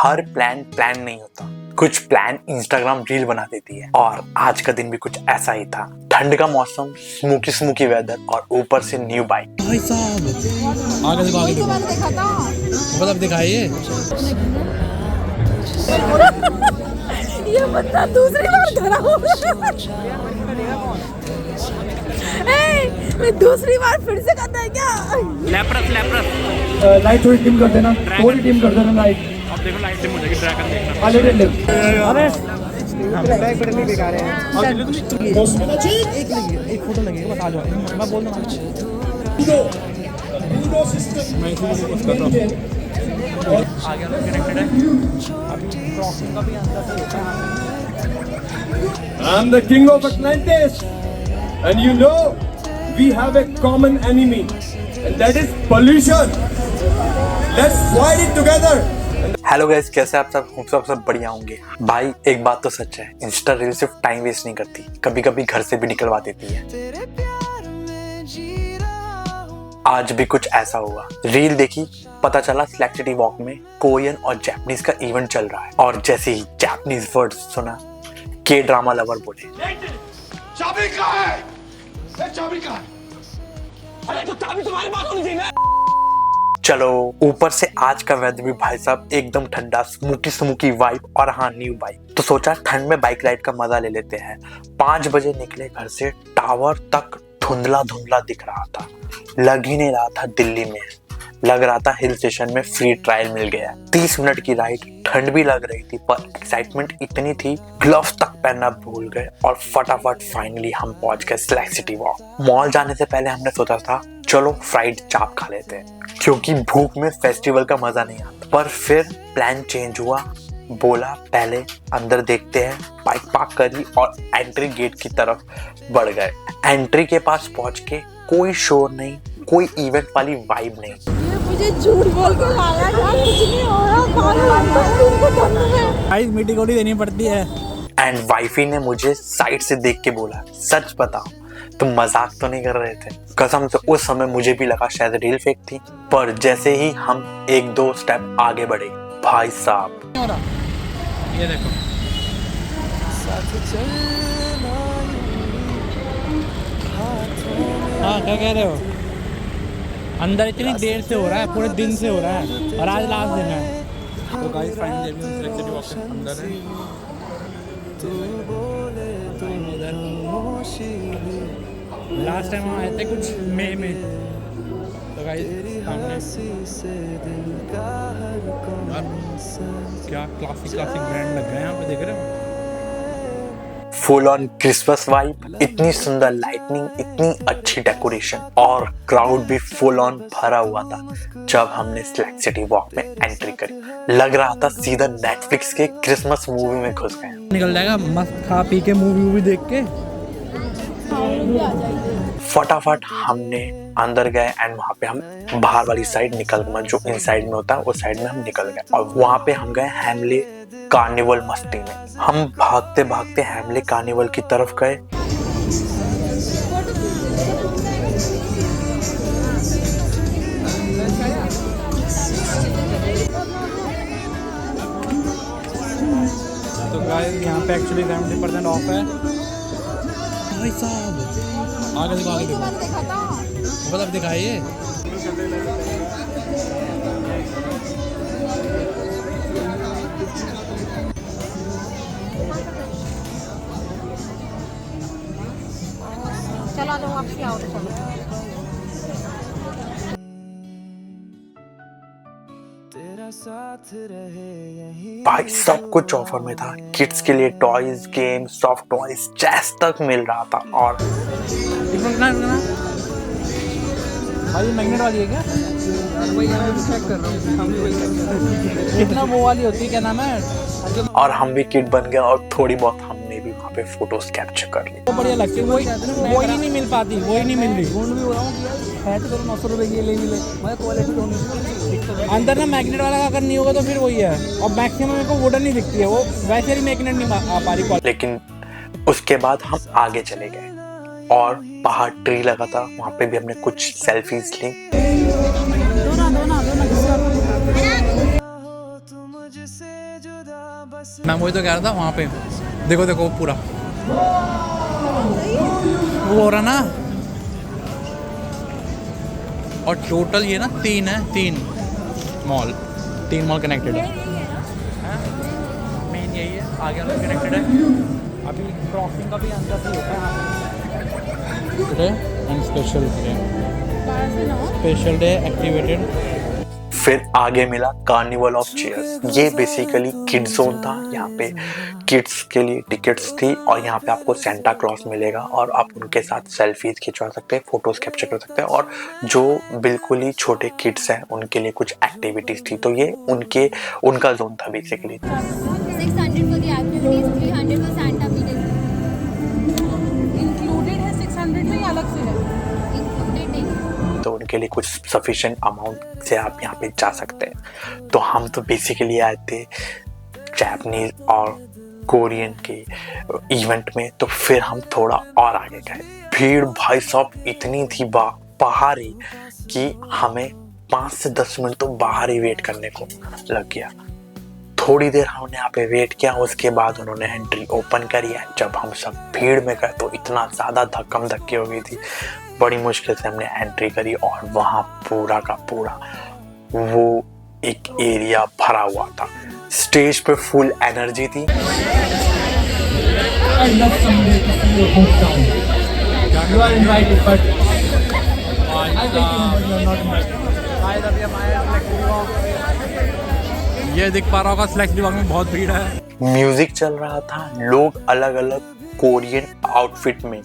हर plan नहीं होता, कुछ प्लान इंस्टाग्राम रील बना देती है। और आज का दिन भी कुछ ऐसा ही था। ठंड का मौसम, स्मोकी वेदर और ऊपर से न्यू बाइक। भाई साहब आगे देखो मतलब दिखाइए। ये बंदा दूसरी बार खड़ा हो मैं दूसरी बार फिर से करता है क्या? लेप्रस लाइट थोड़ी डिम कर देना, थोड़ी डिम कर देना लाइट। अब देखो लाइट डिम हो जाएगी, ड्रैगन देखना। अरे ब्लैक बटन नहीं दिखा रहे हैं। एक फोटो लगेगा, बस आ जाओ। मैं बोल दूंगा मैं इसी को कर रहा हूं। आगे वाला कनेक्टेड है, अभी क्रॉसिंग का भी अंदर से होता है। I am the king of Atlantis and you know we have a common enemy and that is pollution. Let's fight it together. Hello guys, कैसे आप सब बढ़िया होंगे। भाई एक बात तो सच है, इंस्टा रील सिर्फ टाइम वेस्ट नहीं करती, कभी कभी घर से भी निकलवा देती है। आज भी कुछ ऐसा हुआ। रील देखी, पता चला स्लैक सिटी वॉक में कोरियन और जापानीज का इवेंट चल रहा है। और जैसे ही जापानीज वर्ड सुना, के ड्रामा लवर बोले, चाबी कहाँ है? चाबी कहाँ है? अरे तो चाबी तुम्हारे पास होनी चाहिए ना। चलो ऊपर से आज का वेदर भी भाई साहब एकदम ठंडा, स्मोकी वाइब और हाँ न्यू बाइक। तो सोचा ठंड में बाइक राइड का मजा ले लेते हैं। 5 बजे निकले घर से, टावर तक धुंधला दिख रहा था। लग ही नहीं रहा था दिल्ली में, लग रहा था हिल स्टेशन में फ्री ट्रायल मिल गया। 30 मिनट की राइड, ठंड भी लग रही थी पर एक्साइटमेंट इतनी थी ग्लव्स तक पहनना भूल गए। और फटाफट फाइनली हम पहुंच गए स्लैक सिटी वॉक। मॉल जाने से पहले हमने सोचा था चलो फ्राइड चाप खा लेते हैं, क्योंकि भूख में फेस्टिवल का मजा नहीं आता। पर फिर प्लान चेंज हुआ, बोला पहले अंदर देखते हैं। बाइक पार्क करी और एंट्री गेट की तरफ बढ़ गए। एंट्री के पास पहुंच के कोई शोर नहीं, कोई इवेंट वाली वाइब नहीं। ये मुझे झूठ बोल के लाया यार, कुछ नहीं हो रहा। गाइस मीटिंग कोडी देनी पड़ती है। एंड वाइफी ने मुझे साइड से देख के बोला, सच बताओ तुम मजाक तो नहीं कर रहे थे? कसम से उस समय मुझे भी लगा शायद रील फेक थी। पर जैसे ही हम 1-2 स्टेप आगे बढ़े, भाई साहब ये देखो हाँ क्या कह रहे हो? अंदर इतनी देर से हो रहा है, पूरे दिन से हो रहा है और आज लास्ट दिन है। तो गाइस फाइनली अभी सिलेक्ट सिटी वॉक के अंदर है। लास्ट टाइम हम आए थे कुछ मई में। तो गाइस हमने क्या क्लासिक ब्रांड लग गए यहाँ पे, देख रहे हो? फुल ऑन क्रिसमस वाइब, इतनी सुंदर लाइटनिंग, इतनी अच्छी डेकोरेशन और क्राउड भी फुल ऑन भरा हुआ था। जब हमने स्लैक सिटी वॉक में एंट्री करी, लग रहा था सीधा नेटफ्लिक्स के क्रिसमस मूवी में घुस गए। निकल जाएगा मस्त खा पी के मूवी देख के। फटाफट हमने अंदर गए एंड वहाँ पे हम बाहर वाली साइड निकल गए, जो इन साइड में होता है उस साइड में हम निकल गए। और वहाँ पे हम गए हैमले कार्निवल मस्ती में। हम भागते हैमले कार्निवल की तरफ गए। तो गाइस यहाँ पे एक्चुअली 70% ऑफ है। भाई साहब आगे देखो मतलब दिखाइए। चला दो वापसी आओ चलो। भाई सब कुछ ऑफर में था। किड्स के लिए toys, game, soft toys, chess तक मिल रहा था। और भाई मैग्नेट वाली है क्या? वही चेक कर रहा हूँ। कितना वो वाली होती है, क्या नाम है? और हम भी किड बन गए और थोड़ी बहुत हमने भी वहाँ पे फोटोज कैप्चर कर ली। वो बढ़िया लगती है, वही नहीं मिल पाती, वही नहीं मिल रही। ढूंढ भी हो रहा हूँ कि है तो चलो 900 रुपये की ले मैं क्वालिटी ढूंढ अंदर ना मैग्नेट वाला अगर नहीं होगा तो फिर वही है। और मैक्सिमम मेरे को वुडन नहीं दिखती है, वो वैसे ही मैग्नेट नहीं आ पा रही। लेकिन उसके बाद हम आगे चले गए और बाहर ट्री लगा था, वहाँ पे भी हमने कुछ सेल्फीज ली। मैं वही तो कह रहा था वहाँ पे, देखो देखो पूरा वो हो रहा ना। और टोटल ये ना तीन मॉल कनेक्टेड है। मेन यही है, आगे वाला कनेक्टेड है। अभी क्रॉसिंग का भी अंदर से होता है एंड स्पेशल डे एक्टिवेटेड। फिर आगे मिला कार्निवल ऑफ चेयर्स। ये बेसिकली किड्स जोन था। यहाँ पे किड्स के लिए टिकट्स थी और यहाँ पे आपको सेंटा क्लॉज मिलेगा और आप उनके साथ सेल्फीज खिंचवा सकते हैं, फोटोज कैप्चर कर सकते हैं। और जो बिल्कुल ही छोटे किड्स हैं उनके लिए कुछ एक्टिविटीज थी। तो ये उनका जोन था basically. 600 for the activities, 300 for Santa Claus. Included है 600 में या अलग से है? Included है। तो उनके लिए कुछ सफिशिएंट अमाउंट से आप यहाँ पे जा सकते हैं। तो हम तो बेसिकली आए थे जापानीज और कोरियन के इवेंट में। तो फिर हम थोड़ा और आगे गए। भीड़ भाई साहब इतनी थी बाहर ही कि हमें 5 से 10 मिनट तो बाहर ही वेट करने को लग गया। थोड़ी देर हमने यहाँ पे वेट किया, उसके बाद उन्होंने एंट्री ओपन करी है। जब हम सब भीड़ में गए तो इतना ज़्यादा धक्कम धक्की हो गई थी, बड़ी मुश्किल से हमने एंट्री करी। और वहाँ पूरा का पूरा वो एक एरिया भरा हुआ था। स्टेज पे फुल एनर्जी थी। ये दिख पा रहा होगा सिलेक्ट विभाग में बहुत भीड़ है। म्यूजिक चल रहा था, लोग अलग अलग कोरियन आउटफिट में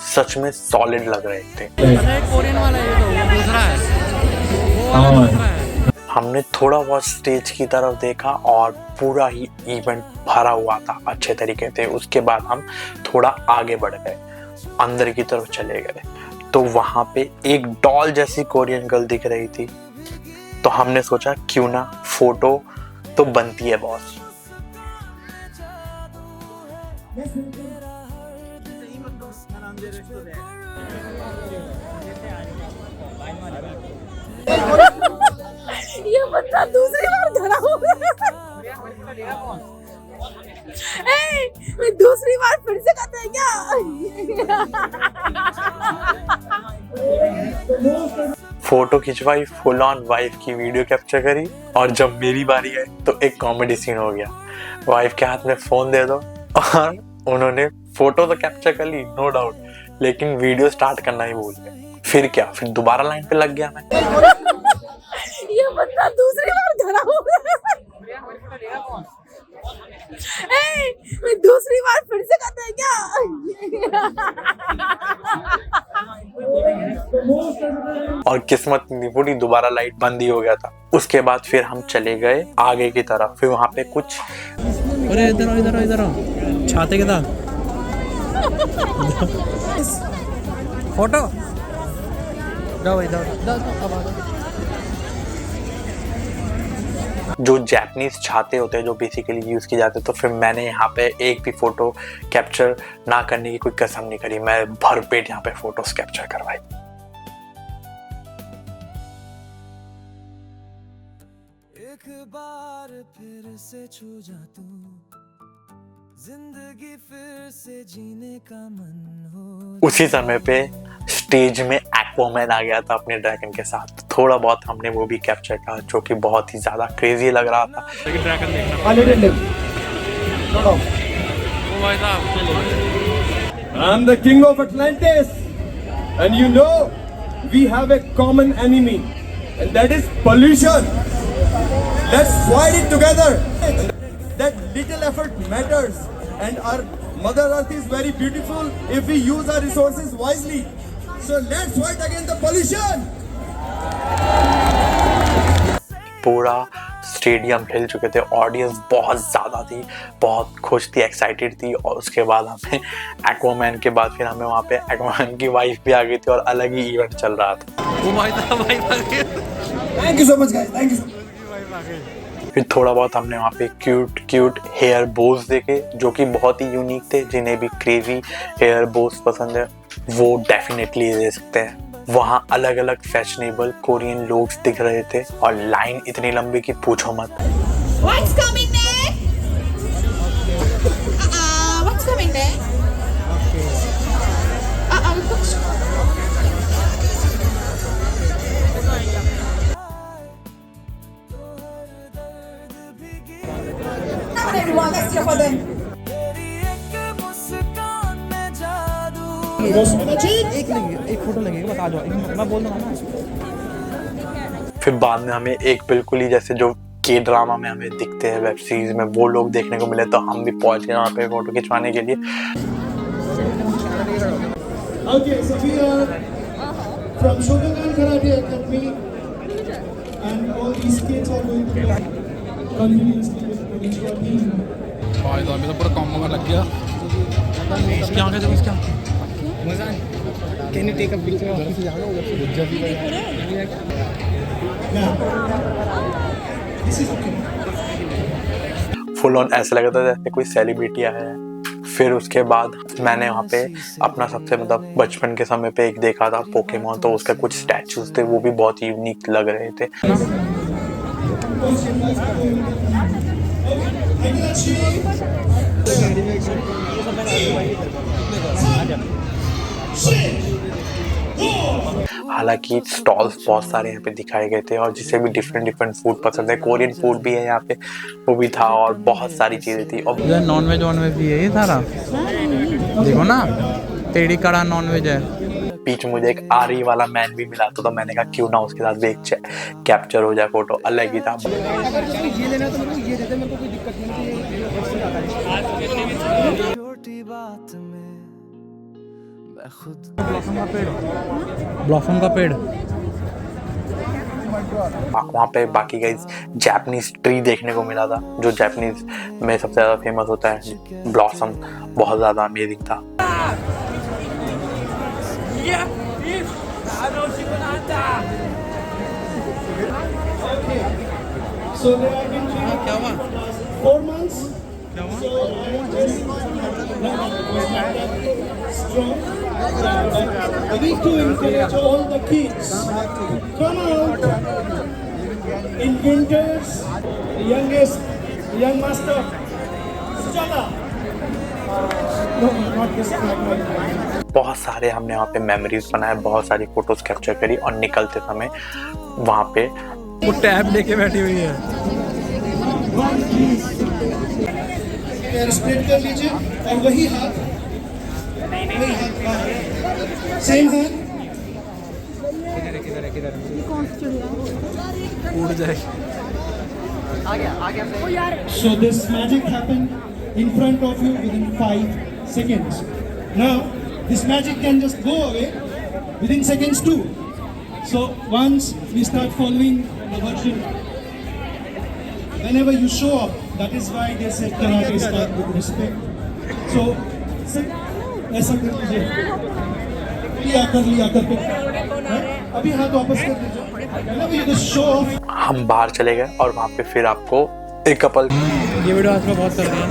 सच में सॉलिड लग रहे थे। कोरियन वाला ये तो वो दूसरा है, वो वाला दूसरा है। हमने थोड़ा बहुत स्टेज की तरफ देखा और पूरा ही इवेंट भरा हुआ था अच्छे तरीके से। उसके बाद हम थोड़ा आगे बढ़ गए, अंदर की तरफ चले गए। तो वहां पे एक डॉल जैसी कोरियन गर्ल दिख रही थी। तो हमने सोचा क्यों ना फोटो तो बनती है बॉस। ये बच्चा दूसरी बार खड़ा हो गया। दूसरी बार फिर से करते हैं क्या? फोटो खिंचवाई, फुल ऑन वाइफ की वीडियो कैप्चर करी। और जब मेरी बारी आई तो एक कॉमेडी सीन हो गया। वाइफ के हाथ में फोन दे दो और उन्होंने फोटो तो कैप्चर कर ली नो डाउट, लेकिन वीडियो स्टार्ट करना ही भूल गए। फिर क्या, फिर दोबारा लाइन पे लग गया मैं। ये बच्चा दूसरी बार खड़ा हो गया। दूसरी बार फिर से करते हैं क्या? और किस्मत नहीं पूरी, दोबारा लाइट बंद ही हो गया था। उसके बाद फिर हम चले गए आगे की तरफ। फिर वहां पे कुछ अरे इधर छाते के साथ फोटो जाओ इधर। जो जापानीज छाते होते हैं जो बेसिकली यूज किए जाते हैं। तो फिर मैंने यहाँ पे एक भी फोटो कैप्चर ना करने की कोई कसम नहीं करी। मैं भरपेट यहाँ पे फोटोज कैप्चर करवाई। एक बार फिर से छू जा तू, जिंदगी फिर से जीने का मन हो। उसी समय पे स्टेज में एक्वामैन आ गया था अपने ड्रैगन के साथ। थोड़ा बहुत हमने वो भी कैप्चर किया, जो कि बहुत ही ज्यादा क्रेजी लग रहा था। लेकिन ड्रैगन देखना I'm the king of Atlantis, and you know we have a common enemy, and that is pollution. Let's fight it together. That little effort matters, and our Mother Earth is very beautiful if we use our resources wisely. So let's fight against the pollution. पूरा stadium हिल चुके थे, audience बहुत ज़्यादा थी, बहुत खुश थी, excited थी। और उसके बाद हमें एक्वामैन के बाद फिर हमें वहाँ पे एक्वामैन की वाइफ भी आ गई थी और अलग ही इवेंट चल रहा था। वो भाई था भाई। Thank you so much, guys. Thank you so much. फिर थोड़ा बहुत हमने वहाँ पे क्यूट हेयर बोस देखे, जो कि बहुत ही यूनिक थे। जिन्हें भी क्रेजी हेयर बोस पसंद है वो डेफिनेटली ले सकते हैं। वहाँ अलग अलग फैशनेबल कोरियन लोग दिख रहे थे और लाइन इतनी लंबी कि पूछो मत। What's coming next? तेरी एक मुस्कान में जादू एक फोटो लगेगा, बता दो, मैं बोल दूंगा ना। फिर बाद में हमें एक बिल्कुल ही जैसे जो के ड्रामा में हमें दिखते हैं वेब सीरीज में वो लोग देखने को मिले, तो हम भी पहुंच गए वहाँ पे फोटो खिंचवाने के लिए। Okay, so we are from Shotokan Karate Academy, and all these kids are going to work continuously with your team. भाई तो अभी तो पूरा कॉम्बो में लग गया। इसके आगे देखो, इसके आगे मजा है। Can you take a picture of this? Now, this is okay. Full on ऐसा लगा था जैसे कोई सेलिब्रिटी आया है। फिर उसके बाद मैंने वहाँ पे अपना सबसे मतलब बचपन के समय पे एक देखा था पोकेमॉन, तो उसका कुछ स्टैचूज थे वो भी बहुत यूनिक लग रहे थे। हालांकि स्टॉल्स बहुत सारे यहाँ पे दिखाए गए थे और जिसे भी डिफरेंट फूड पसंद है, कोरियन फूड भी है यहाँ पे, वो भी था और बहुत सारी चीजें थी। और नॉन वेज भी है ये सारा, देखो ना, टेढ़ी कड़ा नॉन वेज है। बीच में मुझे एक आरी वाला मैन भी मिला, तो मैंने कहा क्यों ना उसके साथ भी एक कैप्चर हो जाए फोटो, अलग ही था। ये लेना तो मेरे को ये देते, मेरे को कोई दिक्कत नहीं है। छोटी बात में मैं खुद ब्लॉसम का पेड़। वहाँ पे बाकी गाइस जापानीज ट्री देखने को मिला था, जो जापानीज में सबसे ज्यादा फेमस होता है। ब्लॉसम बहुत ज्यादा अमेजिंग था। So they have been training क्या हुआ? 4 months. क्या हुआ? So I am just strong. I need to encourage all the kids. Come out in winters. Youngest young master. Sujata. No, not this one. बहुत सारे हमने वहाँ पे मेमोरीज बनाए, बहुत सारी फोटोज कैप्चर करी और निकलते समय वहाँ पे वो टैब लेके बैठी हुई है। स्प्रेड कर लीजिए और वही हाथ सेम हाथ। किधर उड़ जाए। So this magic happened in front of you within 5 seconds. Now this magic can just go away within seconds too. So once we start following the version, whenever you show up, that is why they say karate start with respect. So ऐसा कर लीजिए, लिया करके अभी हाथ वापस कर दीजिए। Whenever you just show off. हम बाहर चले गए और वहाँ पे फिर आपको एक कपल, ये वीडियो आज में बहुत कर रही है।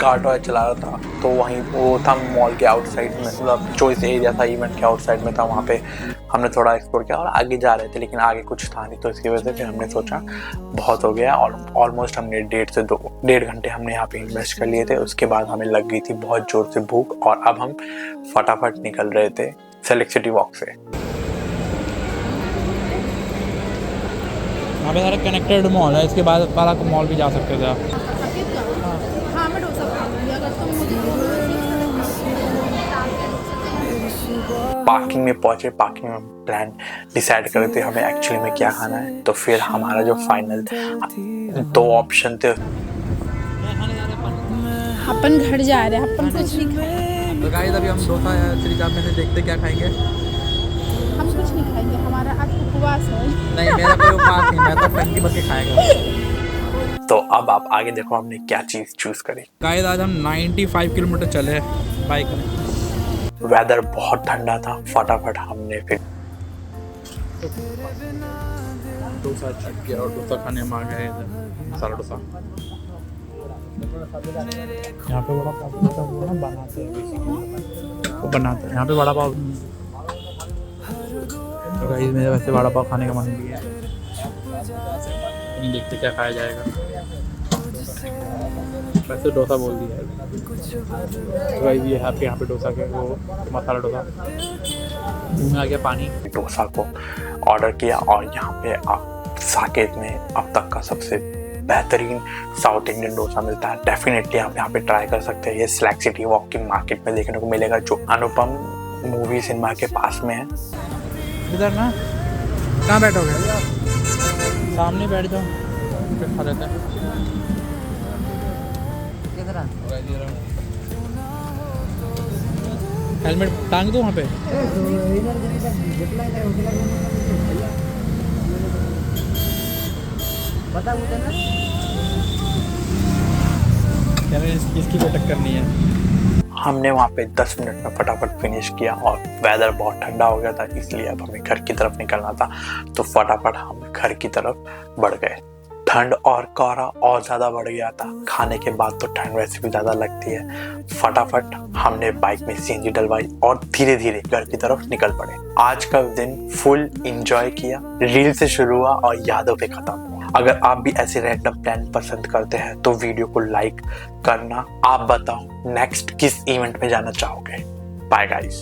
कार टॉय चला रहा था, तो वहीं वो था मॉल के आउटसाइड में, मतलब चॉइस एरिया था इवेंट के आउटसाइड में था। वहाँ पे हमने थोड़ा एक्सप्लोर किया और आगे जा रहे थे, लेकिन आगे कुछ था नहीं, तो इसकी वजह से फिर हमने सोचा बहुत हो गया। और ऑलमोस्ट हमने 1.5 घंटे हमने यहाँ पे इन्वेस्ट कर लिए थे। उसके बाद हमें लग गई थी बहुत जोर से भूख और अब हम फटाफट निकल रहे थे सेलेक्ट सिटी वॉक से। यहाँ पे सारा कनेक्टेड मॉल है, इसके बाद वाला मॉल भी जा सकते थे आप। हाँ मैं डोसा खाऊंगी अगर तुम मुझे पार्किंग में पहुंचे, पार्किंग में प्लान डिसाइड कर रहे थे हमें एक्चुअली में क्या खाना है। तो फिर हमारा जो फाइनल 2 ऑप्शन थे। अपन घर जा रहे हैं, अपन कुछ नहीं तो गाइस अभी हम डोसा श्री चाप में से देखते क्या खाएंगे। हम कुछ नहीं खाएंगे, हमारा आज उपवास है। नहीं मेरा कोई उपवास नहीं, मैं तो फ्रेंकी बस के खाएगा। तो अब आप आगे देखो हमने क्या चीज चूज करी। गाइस आज हम 95 किलोमीटर चले बाइक में। वेदर बहुत ठंडा था, फटाफट हमने फिर डोसा चट गया और डोसा खाने हम आ गए इधर, मसाला डोसा। यहाँ पे बड़ा पाव बनाते हैं, यहाँ पे बड़ा पाव। तो गाइस मेरे वैसे बड़ा पाव खाने का मन भी है, नहीं देखते क्या खाया जाएगा। वैसे डोसा बोल दिया है। तो गाइस ये यहाँ पे डोसा के वो मसाला डोसा में आ गया पानी। डोसा को ऑर्डर किया और यहाँ पे आप साकेत में अब तक का सबसे बेहतरीन साउथ इंडियन डोसा मिलता है। डेफिनेटली आप यहाँ पे ट्राई कर सकते हैं। ये स्लैक सिटी वॉकिंग मार्केट में देखने को मिलेगा, जो अनुपम मूवी सिनेमा के पास में है। इधर ना, कहाँ बैठोगे? सामने बैठ जाओ, फिर खा लेते हैं। हेलमेट टांग दो वहाँ पे। इसकी कोई टक्कर नहीं है। हमने वहाँ पे 10 मिनट में फटाफट फिनिश किया और वेदर बहुत ठंडा हो गया था, इसलिए अब हमें घर की तरफ निकलना था। तो फटाफट हम घर की तरफ बढ़ गए। ठंड और कोहरा और ज़्यादा बढ़ गया था। खाने के बाद तो ठंड वैसे भी ज़्यादा लगती है। फटाफट हमने बाइक में सीएनजी डलवाई और धीरे धीरे घर की तरफ निकल पड़े। आज का दिन फुल एंजॉय किया, रील से शुरू हुआ और यादों पे खत्म हुआ। अगर आप भी ऐसे रैंडम प्लान पसंद करते हैं तो वीडियो को लाइक करना। आप बताओ नेक्स्ट किस इवेंट में जाना चाहोगे। Bye guys.